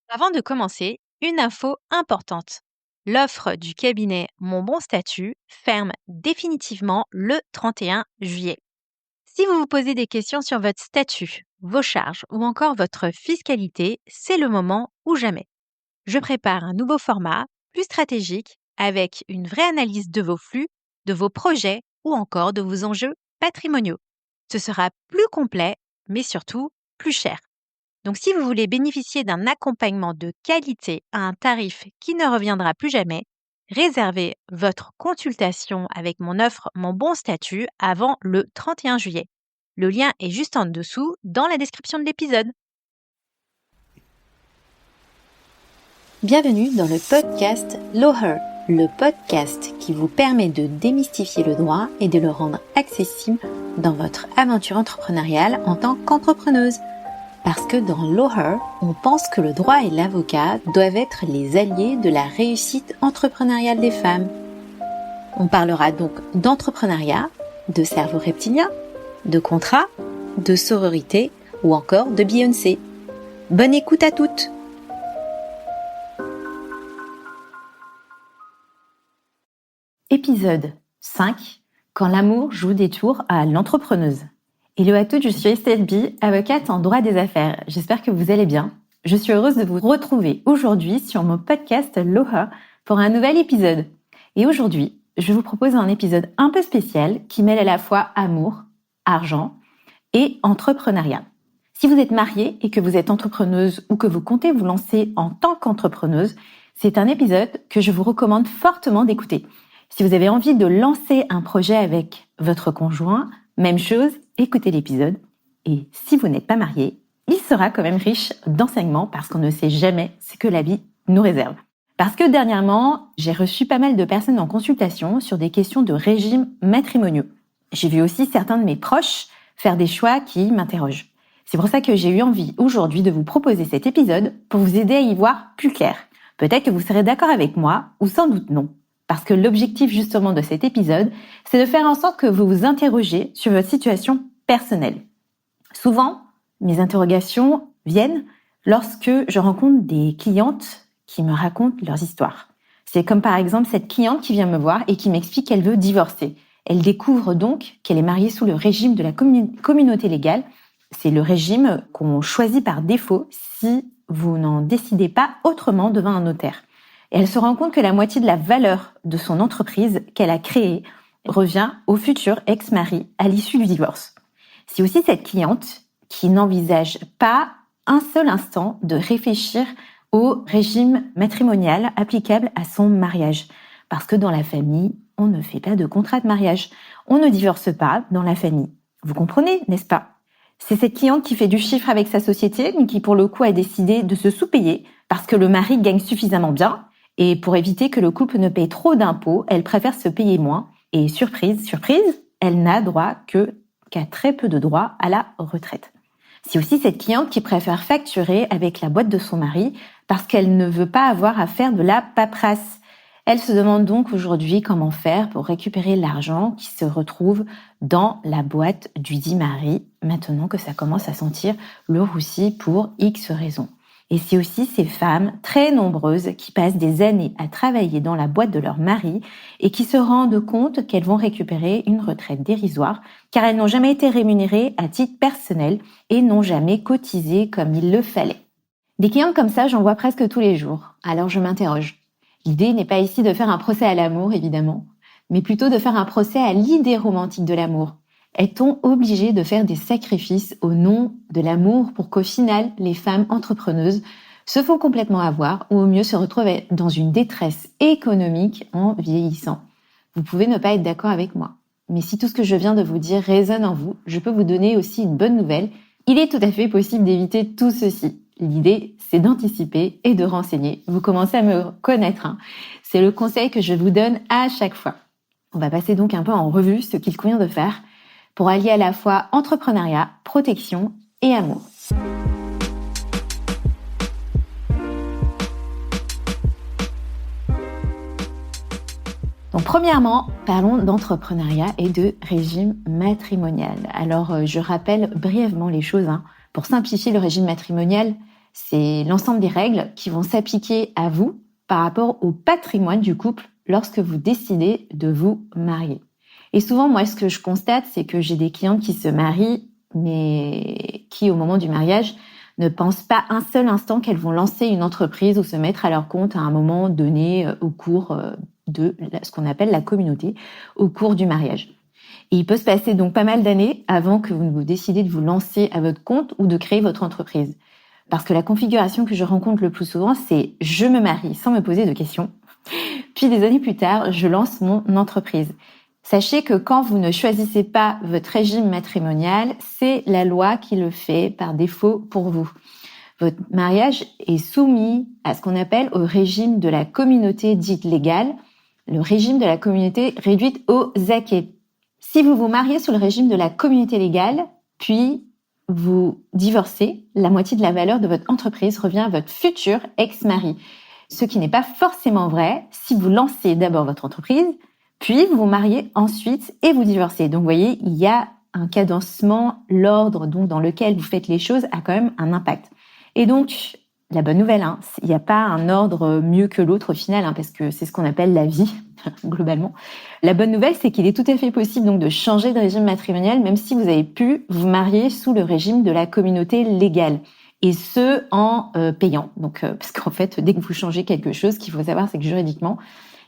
Avant de commencer, une info importante. L'offre du cabinet Mon Bon Statut ferme définitivement le 31 juillet. Si vous vous posez des questions sur votre statut, vos charges ou encore votre fiscalité, c'est le moment ou jamais. Je prépare un nouveau format, plus stratégique, avec une vraie analyse de vos flux, de vos projets ou encore de vos enjeux patrimoniaux. Ce sera plus complet, mais surtout plus cher. Donc, si vous voulez bénéficier d'un accompagnement de qualité à un tarif qui ne reviendra plus jamais, réservez votre consultation avec mon offre Mon Bon Statut avant le 31 juillet. Le lien est juste en dessous dans la description de l'épisode. Bienvenue dans le podcast Lawher, le podcast qui vous permet de démystifier le droit et de le rendre accessible dans votre aventure entrepreneuriale en tant qu'entrepreneuse. Parce que dans Lawher, on pense que le droit et l'avocat doivent être les alliés de la réussite entrepreneuriale des femmes. On parlera donc d'entrepreneuriat, de cerveau reptilien, de contrat, de sororité ou encore de Beyoncé. Bonne écoute à toutes! Épisode 5. Quand l'amour joue des tours à l'entrepreneuse. Hello à toutes, je suis Estelle B, avocate en droit des affaires. J'espère que vous allez bien. Je suis heureuse de vous retrouver aujourd'hui sur mon podcast Lawher pour un nouvel épisode. Et aujourd'hui, je vous propose un épisode un peu spécial qui mêle à la fois amour, argent et entrepreneuriat. Si vous êtes mariée et que vous êtes entrepreneuse ou que vous comptez vous lancer en tant qu'entrepreneuse, c'est un épisode que je vous recommande fortement d'écouter. Si vous avez envie de lancer un projet avec votre conjoint, même chose, écoutez l'épisode. Et si vous n'êtes pas marié, il sera quand même riche d'enseignements parce qu'on ne sait jamais ce que la vie nous réserve. Parce que dernièrement, j'ai reçu pas mal de personnes en consultation sur des questions de régimes matrimoniaux. J'ai vu aussi certains de mes proches faire des choix qui m'interrogent. C'est pour ça que j'ai eu envie aujourd'hui de vous proposer cet épisode pour vous aider à y voir plus clair. Peut-être que vous serez d'accord avec moi ou sans doute non. Parce que l'objectif justement de cet épisode, c'est de faire en sorte que vous vous interrogez sur votre situation personnelle. Souvent, mes interrogations viennent lorsque je rencontre des clientes qui me racontent leurs histoires. C'est comme par exemple cette cliente qui vient me voir et qui m'explique qu'elle veut divorcer. Elle découvre donc qu'elle est mariée sous le régime de la communauté légale. C'est le régime qu'on choisit par défaut si vous n'en décidez pas autrement devant un notaire. Et elle se rend compte que la moitié de la valeur de son entreprise qu'elle a créée revient au futur ex-mari à l'issue du divorce. C'est aussi cette cliente qui n'envisage pas un seul instant de réfléchir au régime matrimonial applicable à son mariage. Parce que dans la famille, on ne fait pas de contrat de mariage. On ne divorce pas dans la famille. Vous comprenez, n'est-ce pas ? C'est cette cliente qui fait du chiffre avec sa société, mais qui pour le coup a décidé de se sous-payer parce que le mari gagne suffisamment bien. Et pour éviter que le couple ne paye trop d'impôts, elle préfère se payer moins. Et surprise, elle n'a droit qu'à très peu de droits à la retraite. C'est aussi cette cliente qui préfère facturer avec la boîte de son mari parce qu'elle ne veut pas avoir à faire de la paperasse. Elle se demande donc aujourd'hui comment faire pour récupérer l'argent qui se retrouve dans la boîte du dit mari, maintenant que ça commence à sentir le roussi pour X raisons. Et c'est aussi ces femmes très nombreuses qui passent des années à travailler dans la boîte de leur mari et qui se rendent compte qu'elles vont récupérer une retraite dérisoire car elles n'ont jamais été rémunérées à titre personnel et n'ont jamais cotisé comme il le fallait. Des clientes comme ça, j'en vois presque tous les jours. Alors je m'interroge. L'idée n'est pas ici de faire un procès à l'amour, évidemment, mais plutôt de faire un procès à l'idée romantique de l'amour. Est-on obligé de faire des sacrifices au nom de l'amour pour qu'au final, les femmes entrepreneuses se font complètement avoir ou au mieux se retrouvent dans une détresse économique en vieillissant? Vous pouvez ne pas être d'accord avec moi. Mais si tout ce que je viens de vous dire résonne en vous, je peux vous donner aussi une bonne nouvelle. Il est tout à fait possible d'éviter tout ceci. L'idée, c'est d'anticiper et de renseigner. Vous commencez à me connaître, hein. C'est le conseil que je vous donne à chaque fois. On va passer donc un peu en revue ce qu'il convient de faire pour allier à la fois entrepreneuriat, protection et amour. Donc premièrement, parlons d'entrepreneuriat et de régime matrimonial. Alors je rappelle brièvement les choses. Pour simplifier le régime matrimonial, C'est l'ensemble des règles qui vont s'appliquer à vous par rapport au patrimoine du couple lorsque vous décidez de vous marier. Et souvent, moi, ce que je constate, c'est que j'ai des clientes qui se marient, mais qui, au moment du mariage, ne pensent pas un seul instant qu'elles vont lancer une entreprise ou se mettre à leur compte à un moment donné au cours de ce qu'on appelle la communauté, au cours du mariage. Et il peut se passer donc pas mal d'années avant que vous ne vous décidez de vous lancer à votre compte ou de créer votre entreprise. Parce que la configuration que je rencontre le plus souvent, c'est je me marie sans me poser de questions. Puis des années plus tard, je lance mon entreprise. Sachez que quand vous ne choisissez pas votre régime matrimonial, c'est la loi qui le fait par défaut pour vous. Votre mariage est soumis à ce qu'on appelle au régime de la communauté dite légale, le régime de la communauté réduite aux acquêts. Si vous vous mariez sous le régime de la communauté légale, puis vous divorcez, la moitié de la valeur de votre entreprise revient à votre futur ex-mari. Ce qui n'est pas forcément vrai si vous lancez d'abord votre entreprise, puis vous vous mariez ensuite et vous divorcez. Donc vous voyez, il y a un cadencement, l'ordre donc dans lequel vous faites les choses a quand même un impact. Et donc, la bonne nouvelle, il n'y a pas un ordre mieux que l'autre au final, parce que c'est ce qu'on appelle la vie, globalement. La bonne nouvelle, c'est qu'il est tout à fait possible donc de changer de régime matrimonial, même si vous avez pu vous marier sous le régime de la communauté légale. Et ce, en payant. Donc, parce qu'en fait, dès que vous changez quelque chose, ce qu'il faut savoir, c'est que juridiquement,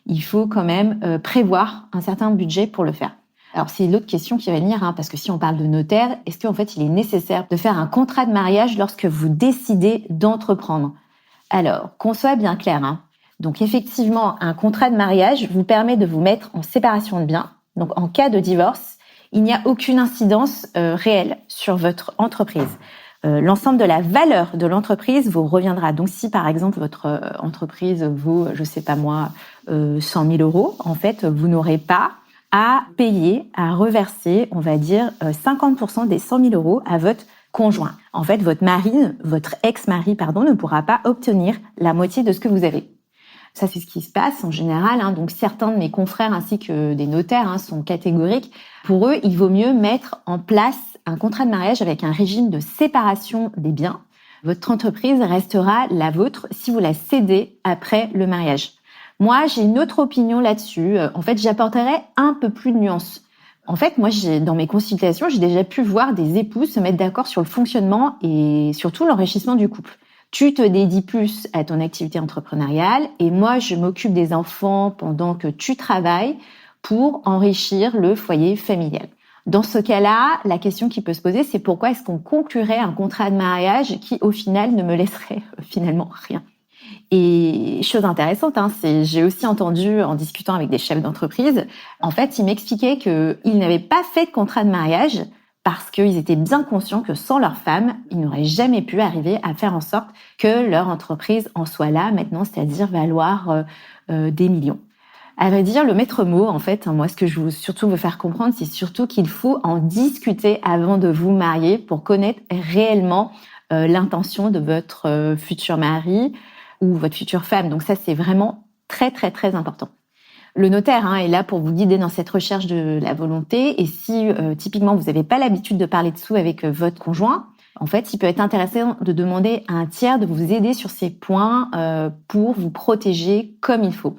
il faut quand même prévoir un certain budget pour le faire. Alors, c'est l'autre question qui va venir, parce que si on parle de notaire, est-ce qu'en fait, il est nécessaire de faire un contrat de mariage lorsque vous décidez d'entreprendre? Alors, qu'on soit bien clair, Donc, effectivement, un contrat de mariage vous permet de vous mettre en séparation de biens. Donc, en cas de divorce, il n'y a aucune incidence réelle sur votre entreprise. L'ensemble de la valeur de l'entreprise vous reviendra. Donc, si par exemple votre entreprise vaut, 100 000 euros, en fait, vous n'aurez pas à payer, à reverser, on va dire, 50% des 100 000 euros à votre conjoint. En fait, votre ex-mari, ne pourra pas obtenir la moitié de ce que vous avez. Ça, c'est ce qui se passe en général. Donc, certains de mes confrères ainsi que des notaires sont catégoriques. Pour eux, il vaut mieux mettre en place un contrat de mariage avec un régime de séparation des biens. Votre entreprise restera la vôtre si vous la cédez après le mariage. Moi, j'ai une autre opinion là-dessus. En fait, j'apporterai un peu plus de nuances. En fait, moi, dans mes consultations, j'ai déjà pu voir des époux se mettre d'accord sur le fonctionnement et surtout l'enrichissement du couple. Tu te dédies plus à ton activité entrepreneuriale et moi, je m'occupe des enfants pendant que tu travailles pour enrichir le foyer familial. Dans ce cas-là, la question qui peut se poser, c'est pourquoi est-ce qu'on conclurait un contrat de mariage qui, au final, ne me laisserait finalement rien. Et chose intéressante, j'ai aussi entendu en discutant avec des chefs d'entreprise, en fait, ils m'expliquaient qu'ils n'avaient pas fait de contrat de mariage parce qu'ils étaient bien conscients que sans leur femme, ils n'auraient jamais pu arriver à faire en sorte que leur entreprise en soit là maintenant, c'est-à-dire valoir des millions. À vrai dire, le maître mot, en fait, moi, ce que je veux surtout vous faire comprendre, c'est surtout qu'il faut en discuter avant de vous marier pour connaître réellement l'intention de votre futur mari ou votre future femme. Donc ça, c'est vraiment très, très, très important. Le notaire est là pour vous guider dans cette recherche de la volonté. Et si, typiquement, vous n'avez pas l'habitude de parler de sous avec votre conjoint, en fait, il peut être intéressant de demander à un tiers de vous aider sur ces points pour vous protéger comme il faut.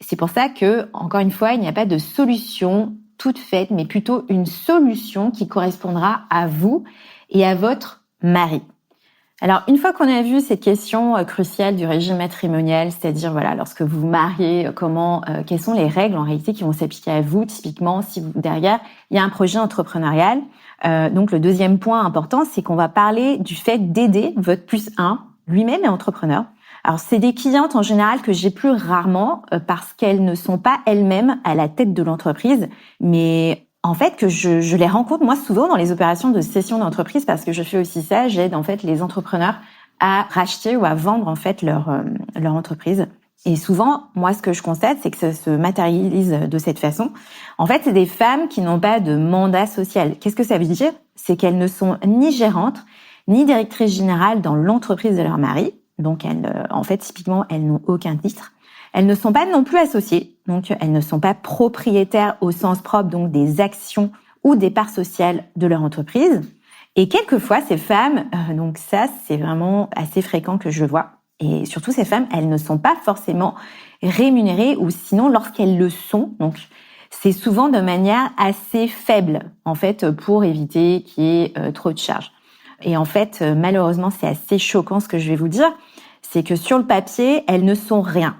C'est pour ça que, encore une fois, il n'y a pas de solution toute faite, mais plutôt une solution qui correspondra à vous et à votre mari. Alors, une fois qu'on a vu cette question cruciale du régime matrimonial, c'est-à-dire, lorsque vous vous mariez, quelles sont les règles en réalité qui vont s'appliquer à vous, typiquement, si derrière, il y a un projet entrepreneurial. Donc, le deuxième point important, c'est qu'on va parler du fait d'aider votre +1, lui-même est entrepreneur. Alors, c'est des clientes en général que j'ai plus rarement parce qu'elles ne sont pas elles-mêmes à la tête de l'entreprise, mais en fait que je les rencontre moi souvent dans les opérations de cession d'entreprise parce que je fais aussi ça, j'aide en fait les entrepreneurs à racheter ou à vendre en fait leur entreprise. Et souvent, moi ce que je constate, c'est que ça se matérialise de cette façon. En fait, c'est des femmes qui n'ont pas de mandat social. Qu'est-ce que ça veut dire? C'est qu'elles ne sont ni gérantes, ni directrices générales dans l'entreprise de leur mari. Donc, typiquement, elles n'ont aucun titre. Elles ne sont pas non plus associées. Donc, elles ne sont pas propriétaires au sens propre, donc des actions ou des parts sociales de leur entreprise. Et quelquefois, ces femmes, donc ça, c'est vraiment assez fréquent que je le vois. Et surtout, ces femmes, elles ne sont pas forcément rémunérées, ou sinon, lorsqu'elles le sont, donc c'est souvent de manière assez faible, en fait, pour éviter qu'il y ait trop de charges. Et en fait, malheureusement, c'est assez choquant ce que je vais vous dire, c'est que sur le papier, elles ne sont rien.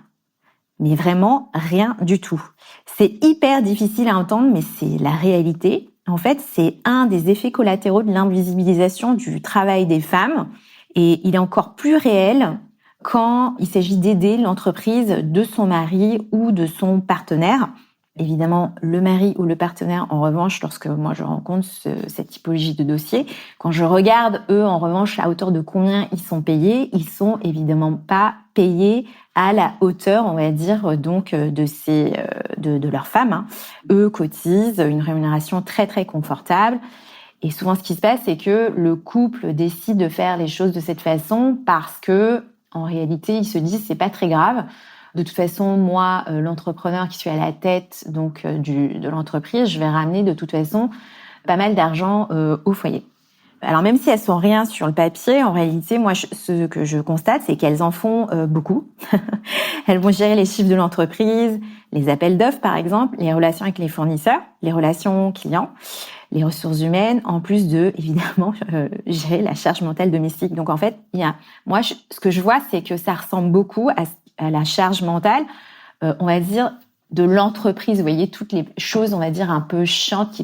Mais vraiment rien du tout. C'est hyper difficile à entendre, mais c'est la réalité. En fait, c'est un des effets collatéraux de l'invisibilisation du travail des femmes, et il est encore plus réel quand il s'agit d'aider l'entreprise de son mari ou de son partenaire. Évidemment, le mari ou le partenaire, en revanche, lorsque moi je rencontre cette typologie de dossier, quand je regarde, eux, en revanche, à hauteur de combien ils sont payés, ils sont évidemment pas payés à la hauteur, on va dire, donc de leurs femmes. Hein. Eux cotisent une rémunération très très confortable. Et souvent, ce qui se passe, c'est que le couple décide de faire les choses de cette façon parce que, en réalité, ils se disent c'est pas très grave. De toute façon, moi, l'entrepreneur qui suis à la tête donc de l'entreprise, je vais ramener de toute façon pas mal d'argent au foyer. Alors même si elles sont rien sur le papier, en réalité, moi, ce que je constate, c'est qu'elles en font beaucoup. Elles vont gérer les chiffres de l'entreprise, les appels d'offres, par exemple, les relations avec les fournisseurs, les relations clients, les ressources humaines, en plus de, évidemment, gérer la charge mentale domestique. Donc, en fait, moi, ce que je vois, c'est que ça ressemble beaucoup à la charge mentale, on va dire, de l'entreprise. Vous voyez, toutes les choses, on va dire, un peu chiantes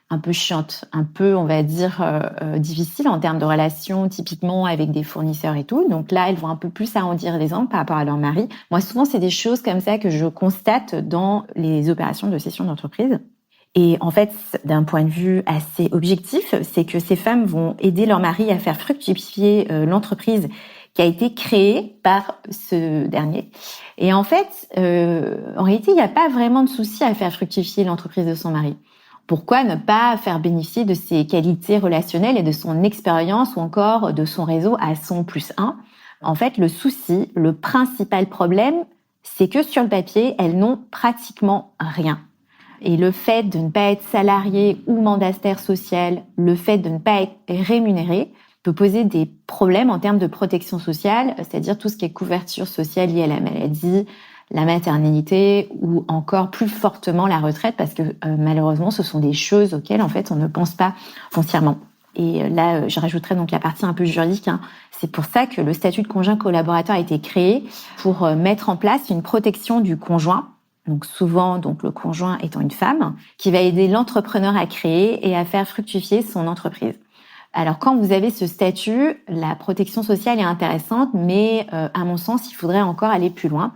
un peu, on va dire, difficile en termes de relations, typiquement avec des fournisseurs et tout. Donc là, elles vont un peu plus arrondir les angles par rapport à leur mari. Moi, souvent, c'est des choses comme ça que je constate dans les opérations de cession d'entreprise. Et en fait, d'un point de vue assez objectif, c'est que ces femmes vont aider leur mari à faire fructifier l'entreprise qui a été créée par ce dernier. Et en fait, en réalité, il n'y a pas vraiment de souci à faire fructifier l'entreprise de son mari. Pourquoi ne pas faire bénéficier de ses qualités relationnelles et de son expérience ou encore de son réseau à son +1 ? En fait, le souci, le principal problème, c'est que sur le papier, elles n'ont pratiquement rien. Et le fait de ne pas être salarié ou mandataire social, le fait de ne pas être rémunéré, peut poser des problèmes en termes de protection sociale, c'est-à-dire tout ce qui est couverture sociale liée à la maladie, la maternité ou encore plus fortement la retraite, parce que malheureusement, ce sont des choses auxquelles en fait on ne pense pas foncièrement. Et là, je rajouterais donc la partie un peu juridique. Hein. C'est pour ça que le statut de conjoint collaborateur a été créé pour mettre en place une protection du conjoint. Donc souvent, donc le conjoint étant une femme, qui va aider l'entrepreneur à créer et à faire fructifier son entreprise. Alors quand vous avez ce statut, la protection sociale est intéressante, mais à mon sens, il faudrait encore aller plus loin.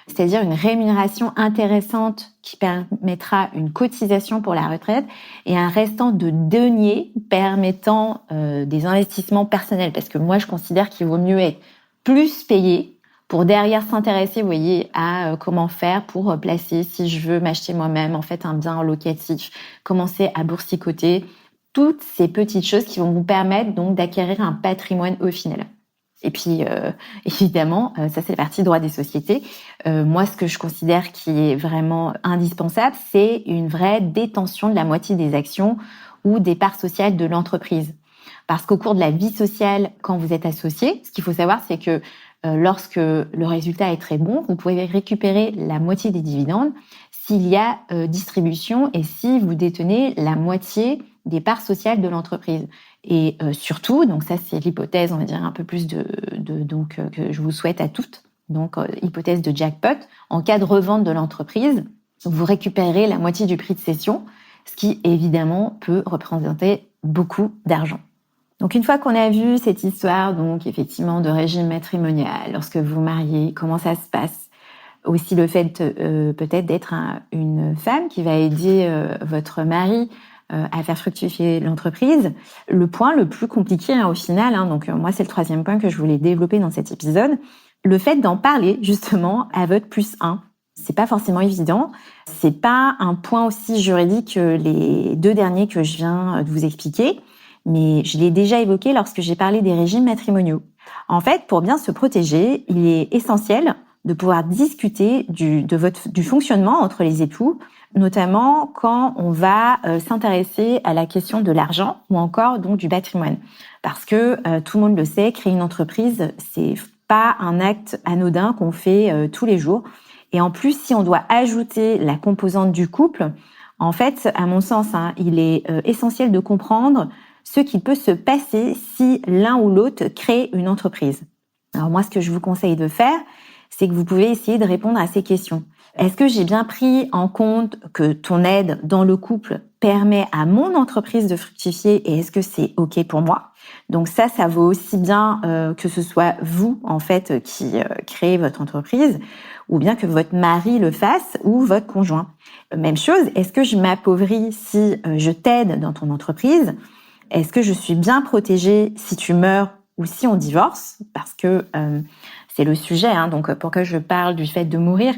C'est-à-dire une rémunération intéressante qui permettra une cotisation pour la retraite et un restant de denier permettant des investissements personnels. Parce que moi, je considère qu'il vaut mieux être plus payé pour derrière s'intéresser, vous voyez, à comment faire pour placer, si je veux m'acheter moi-même, en fait, un bien locatif, commencer à boursicoter, toutes ces petites choses qui vont vous permettre donc d'acquérir un patrimoine au final. Et puis, évidemment, ça c'est la partie droit des sociétés. Moi, ce que je considère qui est vraiment indispensable, c'est une vraie détention de la moitié des actions ou des parts sociales de l'entreprise. Parce qu'au cours de la vie sociale, quand vous êtes associé, ce qu'il faut savoir, c'est que lorsque le résultat est très bon, vous pouvez récupérer la moitié des dividendes s'il y a distribution et si vous détenez la moitié des parts sociales de l'entreprise. Et surtout, donc ça c'est l'hypothèse, on va dire un peu plus donc que je vous souhaite à toutes. Donc hypothèse de jackpot, en cas de revente de l'entreprise, vous récupérez la moitié du prix de cession, ce qui évidemment peut représenter beaucoup d'argent. Donc une fois qu'on a vu cette histoire, donc effectivement de régime matrimonial, lorsque vous vous mariez, comment ça se passe, aussi le fait peut-être d'être une femme qui va aider votre mari à faire fructifier l'entreprise. Le point le plus compliqué au final, donc moi c'est le 3e point que je voulais développer dans cet épisode, le fait d'en parler justement à votre +1. C'est pas forcément évident, c'est pas un point aussi juridique que les 2 derniers que je viens de vous expliquer, mais je l'ai déjà évoqué lorsque j'ai parlé des régimes matrimoniaux. En fait, pour bien se protéger, il est essentiel de pouvoir discuter du fonctionnement entre les époux, notamment quand on va s'intéresser à la question de l'argent ou encore donc du patrimoine. Parce que tout le monde le sait, créer une entreprise, c'est pas un acte anodin qu'on fait tous les jours. Et en plus, si on doit ajouter la composante du couple, en fait, à mon sens, il est essentiel de comprendre ce qui peut se passer si l'un ou l'autre crée une entreprise. Alors moi, ce que je vous conseille de faire, c'est que vous pouvez essayer de répondre à ces questions. Est-ce que j'ai bien pris en compte que ton aide dans le couple permet à mon entreprise de fructifier et est-ce que c'est OK pour moi? Donc ça vaut aussi bien que ce soit vous, en fait, qui créez votre entreprise ou bien que votre mari le fasse ou votre conjoint. Même chose, est-ce que je m'appauvris si je t'aide dans ton entreprise? Est-ce que je suis bien protégée si tu meurs ou si on divorce? Parce que c'est le sujet, donc pourquoi je parle du fait de mourir.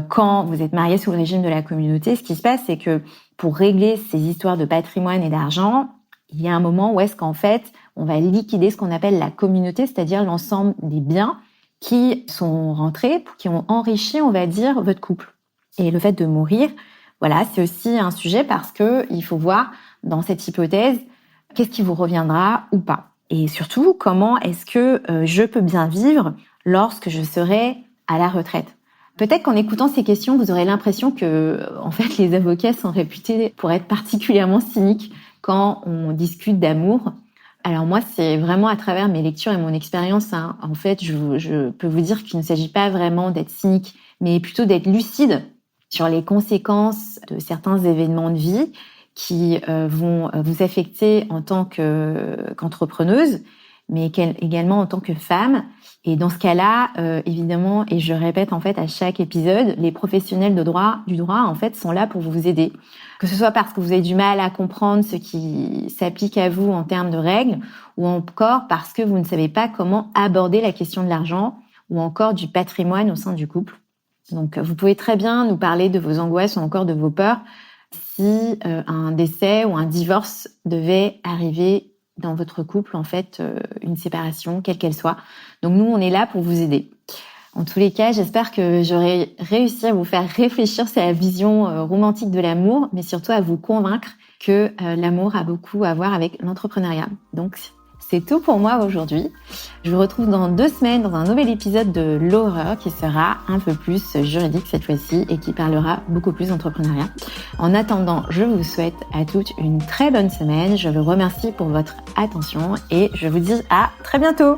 Quand vous êtes marié sous le régime de la communauté, ce qui se passe, c'est que pour régler ces histoires de patrimoine et d'argent, il y a un moment où est-ce qu'en fait, on va liquider ce qu'on appelle la communauté, c'est-à-dire l'ensemble des biens qui sont rentrés, qui ont enrichi, on va dire, votre couple. Et le fait de mourir, voilà, c'est aussi un sujet parce que il faut voir dans cette hypothèse qu'est-ce qui vous reviendra ou pas. Et surtout, comment est-ce que je peux bien vivre lorsque je serai à la retraite. Peut-être qu'en écoutant ces questions, vous aurez l'impression que, en fait, les avocats sont réputés pour être particulièrement cyniques quand on discute d'amour. Alors moi, c'est vraiment à travers mes lectures et mon expérience, en fait, je peux vous dire qu'il ne s'agit pas vraiment d'être cynique, mais plutôt d'être lucide sur les conséquences de certains événements de vie qui vont vous affecter en tant qu'entrepreneuse, mais également en tant que femme. Et dans ce cas-là, évidemment, et je répète en fait à chaque épisode, les professionnels du droit en fait sont là pour vous aider. Que ce soit parce que vous avez du mal à comprendre ce qui s'applique à vous en termes de règles, ou encore parce que vous ne savez pas comment aborder la question de l'argent ou encore du patrimoine au sein du couple. Donc, vous pouvez très bien nous parler de vos angoisses ou encore de vos peurs si un décès ou un divorce devait arriver dans votre couple, en fait, une séparation, quelle qu'elle soit. Donc nous, on est là pour vous aider. En tous les cas, j'espère que j'aurai réussi à vous faire réfléchir sur la vision romantique de l'amour, mais surtout à vous convaincre que l'amour a beaucoup à voir avec l'entrepreneuriat. Donc, c'est tout pour moi aujourd'hui. Je vous retrouve dans 2 semaines dans un nouvel épisode de l'horreur qui sera un peu plus juridique cette fois-ci et qui parlera beaucoup plus d'entrepreneuriat. En attendant, je vous souhaite à toutes une très bonne semaine. Je vous remercie pour votre attention et je vous dis à très bientôt.